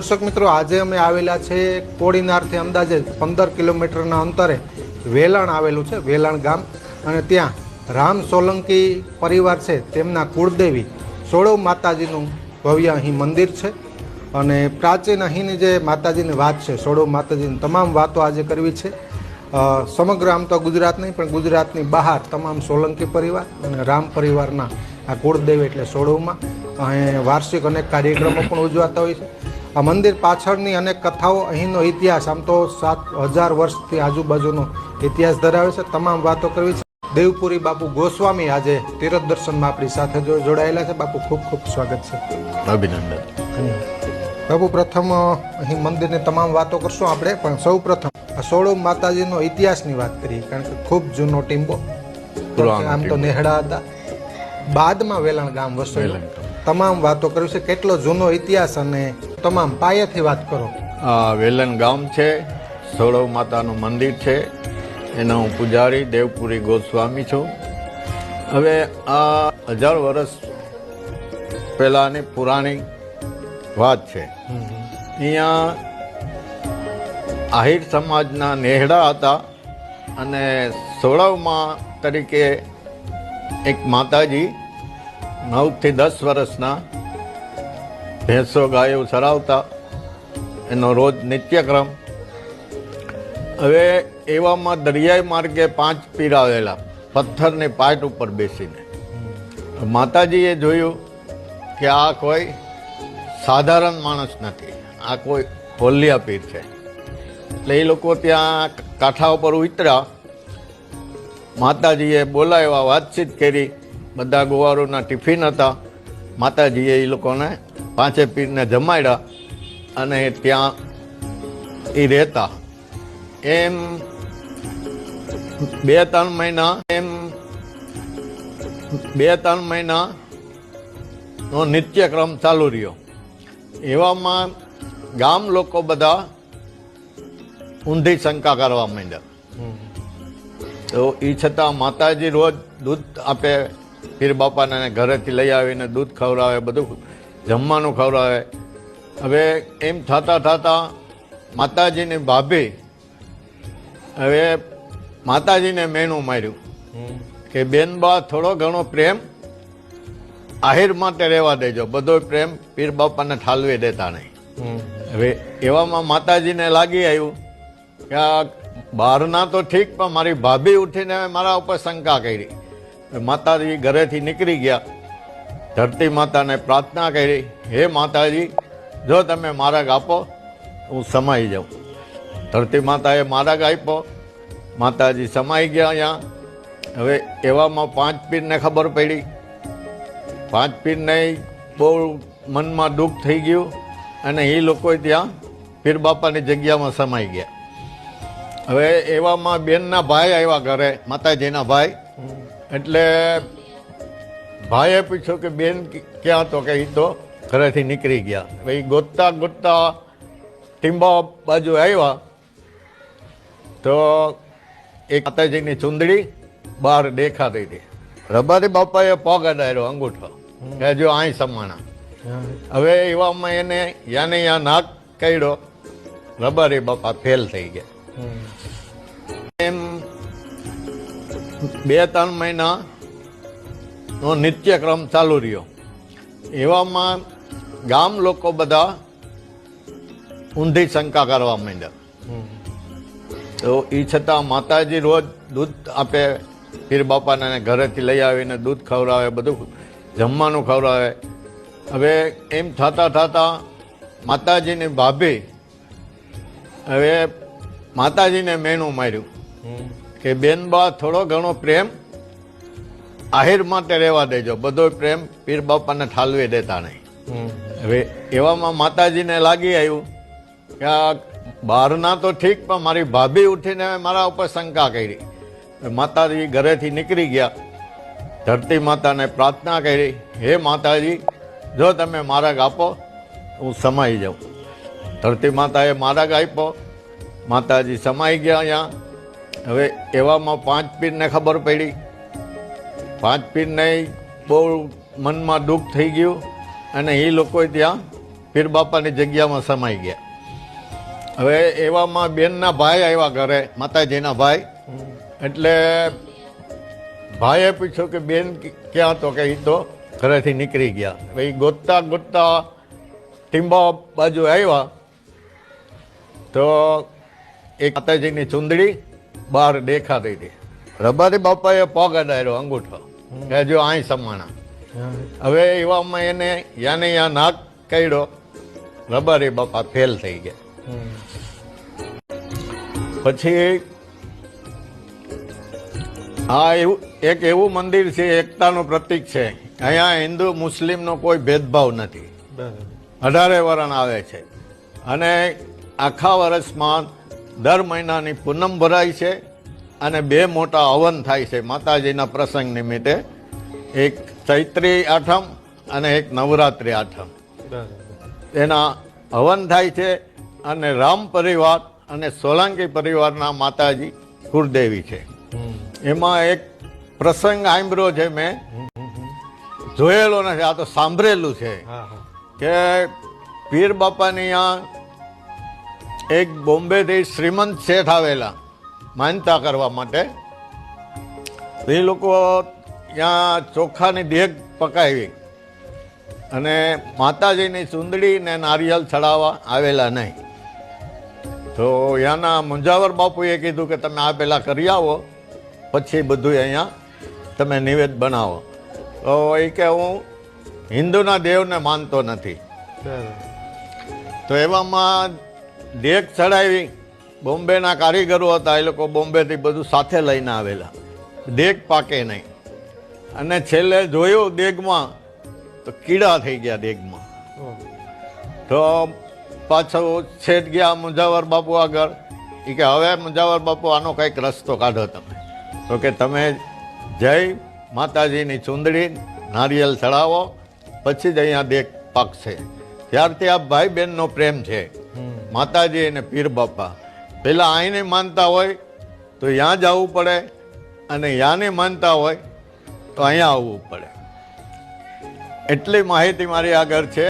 દર્શક મિત્રો, આજે અમે આવેલા છે કોડીનારથી અંદાજે 15 કિલોમીટરના અંતરે વેલણ આવેલું છે, વેલણ ગામ. અને ત્યાં રામ સોલંકી પરિવાર છે, તેમના કુળદેવી સોળવ માતાજીનું ભવ્ય અહીં મંદિર છે. અને પ્રાચીન અહીંની જે માતાજીની વાત છે, સોળવ માતાજીની તમામ વાતો આજે કરવી છે. સમગ્ર આમ તો ગુજરાત નહીં, પણ ગુજરાતની બહાર તમામ સોલંકી પરિવાર અને રામ પરિવારના આ કુળદેવી એટલે સોળવમાં અહીં વાર્ષિક અનેક કાર્યક્રમો પણ ઉજવાતા હોય છે. આ મંદિર પાછળની અનેક કથાઓ, અહીંનો ઇતિહાસ આમ તો 7000 વર્ષથી આજુબાજુનો ઇતિહાસ ધરાવે છે. તમામ વાતો કરવી છે. દેવપુરી બાપુ ગોસ્વામી આજે તીર્થ દર્શનમાં આપણી સાથે જોડાયેલા છે. બાપુ, ખૂબ ખૂબ સ્વાગત છે. અભિનંદન. બાપુ, પ્રથમ અહીં મંદિરની તમામ વાતો કરશું આપણે, પણ સૌ પ્રથમ આ સોળવ માતાજીનો ઇતિહાસની વાત કરીએ, કારણ કે ખૂબ જૂનો ટીમ્બો, આમ તો નેહડા હતા, બાદમાં વેલણ ગામ વસેલું. તમામ વાતો કરવી છે. કેટલો જૂનો ઇતિહાસ અને તમામ પાયાથી વાત કરો. વેલણ ગામ છે, સોળવ માતાનું મંદિર છે, એના હું પૂજારી દેવપુરી ગોસ્વામી છું. હવે આ 1000 વર્ષ પહેલાની પુરાણી વાત છે. અહીંયા આહિર સમાજના નેહડા હતા અને સોળવમાં તરીકે એક માતાજી 9 થી 10 વર્ષના ભેંસો ગાયો ચરાવતા, એનો રોજ નિત્યક્રમ. હવે એવામાં દરિયાઈ માર્ગે 5 પીર આવેલા પથ્થરની પાટ ઉપર બેસીને. માતાજીએ જોયું કે આ કોઈ સાધારણ માણસ નથી, આ કોઈ હોલિયા પીર છે. એટલે એ લોકો ત્યાં કાંઠા ઉપર ઉતર્યા. માતાજીએ બોલાવ્યા, વાતચીત કરી. બધા ગોવારોના ટિફિન હતા. માતાજીએ એ લોકોને 5 પીરને જમાડ્યા અને ત્યાં એ રહેતા. એમ 2-3 મહિના નો નિત્યક્રમ ચાલુ રહ્યો. એવામાં ગામ લોકો બધા ઊંધી શંકા કરવા માંડ્યા. તો એ છતાં માતાજી રોજ દૂધ આપે પીર બાપાને, ઘરેથી લઈ આવીને દૂધ ખવડાવે, બધું જમવાનું ખવડાવે. હવે એમ થતા માતાજીની ભાભી હવે માતાજીને મેણું માર્યું કે બેનબા, થોડો ઘણો પ્રેમ આહિર માટે રહેવા દેજો, બધો પ્રેમ પીર બાપાને ઠાલવી દેતા નહીં. હવે એવામાં માતાજીને લાગી આવ્યું કે આ બહારના તો ઠીક, પણ મારી ભાભી ઉઠીને મારા ઉપર શંકા કરી. માતાજી ઘરેથી નીકળી ગયા. ધરતી માતાને પ્રાર્થના કરી, હે માતાજી, જો તમે માર્ગ આપો હું સમાઈ જાઉં. ધરતી માતાએ માર્ગ આપ્યો. માતાજી સમાઈ ગયા અહીંયા. હવે એવામાં 5 પીરને ખબર પડી. 5 પીરને બહુ મનમાં દુઃખ થઈ ગયું અને એ લોકો ત્યાં પીર બાપાની જગ્યામાં સમાઈ ગયા. હવે એવામાં બેનના ભાઈ આવ્યા ઘરે, માતાજીના ભાઈ. એટલે ભાઈએ પૂછ્યું કે બેન ક્યાં? તો કે એ તો ઘરેથી નીકળી ગયા. હવે ગોતતા ટીંબા બાજુ આવ્યા તો એક માતાજીની ચૂંદડી બહાર દેખાતી હતી. રબારી બાપાએ પગ અડાડ્યો, અંગૂઠો, કે જો અહીં સમાણા. હવે એવામાં એને યાને યા નાક કર્યો. રબારી બાપા ફેલ થઈ ગયા. એમ 2-3 મહિના નો નિત્યક્રમ ચાલુ રહ્યો. એવામાં ગામ લોકો બધા ઊંધી શંકા કરવા માંડ્યા. તો એ છતાં માતાજી રોજ દૂધ આપે પીર બાપાને, ઘરેથી લઈ આવીને દૂધ ખવડાવે, બધું જમવાનું ખવડાવે. હવે એમ થતા માતાજીની ભાભી હવે માતાજીને મેણું માર્યું કે બેનબા, થોડો ઘણો પ્રેમ આહિર માટે રહેવા દેજો, બધો પ્રેમ પીર બાપાને ઠાલવી દેતા નહીં. હવે એવામાં માતાજીને લાગી આવ્યું કે આ બહારના તો ઠીક, પણ મારી ભાભી ઉઠીને મારા ઉપર શંકા કરી. માતાજી ઘરેથી નીકળી ગયા. ધરતી માતાને પ્રાર્થના કરી, હે માતાજી, જો તમે માર્ગ આપો હું સમાઈ જાઉં. ધરતી માતાએ માર્ગ આપ્યો. માતાજી સમાઈ ગયા અહીંયા. હવે એવામાં 5 પીરને ખબર પડી. 5 પીરને બહુ મનમાં દુઃખ થઈ ગયું અને એ લોકો ત્યાં પીર બાપાની જગ્યામાં સમાઈ ગયા. હવે એવામાં બેનના ભાઈ આવ્યા ઘરે, માતાજીના ભાઈ. એટલે ભાઈએ પૂછ્યું કે બેન ક્યાં? તો કે એ તો ઘરેથી નીકળી ગયા. હવે એ ગોતતા ગોતતા ટીંબા બાજુ આવ્યા તો એક માતાજીની ચૂંદડી બહાર દેખાતી હતી. રબારી બાપાએ પગ અડાડ્યો, અંગૂઠો, કે જો અહીં સમાણા. હવે એવામાં એને યાને યા નાક કાઢ્યો, રબારી બાપા ફેલ થઈ ગયા. પછી આ એવું એક એવું મંદિર છે, એકતાનું પ્રતીક છે. અહીંયા હિન્દુ મુસ્લિમનો કોઈ ભેદભાવ નથી. 18 વરણ આવે છે અને આખા વર્ષમાં દર મહિનાની પૂનમ ભરાય છે અને 2 મોટા હવન થાય છે માતાજીના પ્રસંગ નિમિત્તે. એક ચૈત્રી આઠમ અને એક નવરાત્રિ આઠમ. એના હવન થાય છે અને રામ પરિવાર અને સોલંકી પરિવારના માતાજી કુળદેવી છે. એમાં એક પ્રસંગ સાંભળ્યો છે, મેં જોયેલો નથી, આ તો સાંભળેલું છે કે પીર બાપાની ત્યાં એક બોમ્બેથી શ્રીમંત શેઠ આવેલા માનતા કરવા માટે. એ લોકો ત્યાં ચોખાની દેગ પકાવી અને માતાજીની ચૂંદડી ને નારિયેલ ચડાવવા આવેલા નહીં. તો ત્યાંના મુંજાવર બાપુએ કીધું કે તમે આ પહેલાં કરી આવો, પછી બધું અહીંયા તમે નિવેદ બનાવો. તો એ કે હું હિન્દુના દેવને માનતો નથી. તો એવામાં દેગ ચડાવી. બોમ્બેના કારીગરો હતા, એ લોકો બોમ્બેથી બધું સાથે લઈને આવેલા. દેગ પાકે નહીં અને છેલ્લે જોયું દેગમાં તો કીડા થઈ ગયા દેગમાં. તો પાછો છેટ ગયા મુંજાવર બાપુ આગળ. એ કે હવે મુંજાવર બાપુ આનો કંઈક રસ્તો કાઢો તમે. તો કે તમે જય માતાજીની ચૂંદડી નારિયેલ ચડાવો, પછી જ અહીંયા દેગ પાકશે. ત્યારથી આ ભાઈ બહેનનો પ્રેમ છે, માતાજી અને પીર બાપા. પેલા અહીંને માનતા હોય તો ત્યાં જવું પડે અને ત્યાંને માનતા હોય તો અહીંયા આવવું પડે. એટલી માહિતી મારી આગળ છે.